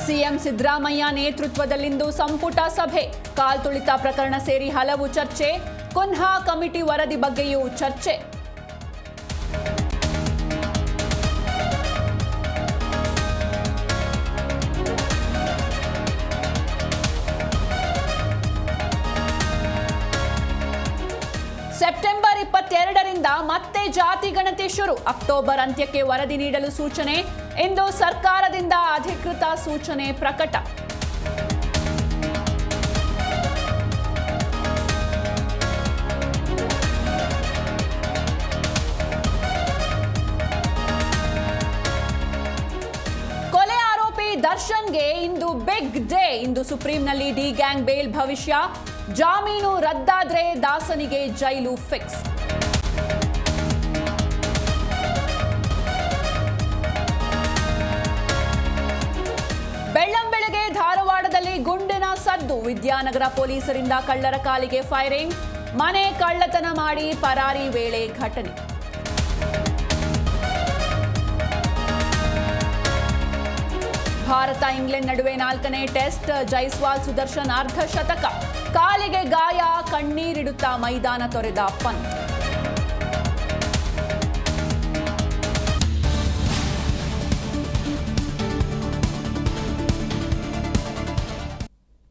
CM Siddaramaiah ನೇತೃತ್ವದಲ್ಲಿಂದು ಸಂಪುಟ ಸಭೆ. ಕಾಲ್ತುಳಿತ ಪ್ರಕರಣ ಸೇರಿ ಹಲವು ಚರ್ಚೆ. ಕುನ್ಹಾ ಕಮಿಟಿ ವರದಿ ಬಗ್ಗೆಯೂ ಚರ್ಚೆ. ಸೆಪ್ಟೆಂಬರ್ 22ರಿಂದ ಮತ್ತೆ ಜಾತಿ ಗಣತಿ ಶುರು. ಅಕ್ಟೋಬರ್ ಅಂತ್ಯಕ್ಕೆ ವರದಿ ನೀಡಲು ಸೂಚನೆ. ಇಂದು ಸರ್ಕಾರದಿಂದ ಅಧಿಕೃತ ಸೂಚನೆ ಪ್ರಕಟ. ಕೊಲೆ ಆರೋಪಿ ದರ್ಶನ್ಗೆ ಇಂದು ಬಿಗ್ ಡೇ. ಇಂದು ಸುಪ್ರೀಂನಲ್ಲಿ ಡಿ ಗ್ಯಾಂಗ್ ಬೇಲ್ ಭವಿಷ್ಯ. ಜಾಮೀನು ರದ್ದಾದ್ರೆ ದಾಸನಿಗೆ ಜೈಲು ಫಿಕ್ಸ್. ಬೆಳ್ಳಂಬೆಳಗ್ಗೆ ಧಾರವಾಡದಲ್ಲಿ ಗುಂಡಿನ ಸದ್ದು. ವಿದ್ಯಾನಗರ ಪೊಲೀಸರಿಂದ ಕಳ್ಳರ ಕಾಲಿಗೆ ಫೈರಿಂಗ್. ಮನೆ ಕಳ್ಳತನ ಮಾಡಿ ಪರಾರಿ ವೇಳೆ ಘಟನೆ. ಭಾರತ ಇಂಗ್ಲೆಂಡ್ ನಡುವೆ 4ನೇ ಟೆಸ್ಟ್. ಜೈಸ್ವಾಲ್ ಸುದರ್ಶನ್ ಅರ್ಧ ಶತಕ. ಕಾಲಿಗೆ ಗಾಯ, ಕಣ್ಣೀರಿಡುತ್ತಾ ಮೈದಾನ ತೊರೆದ ಪಂತ್.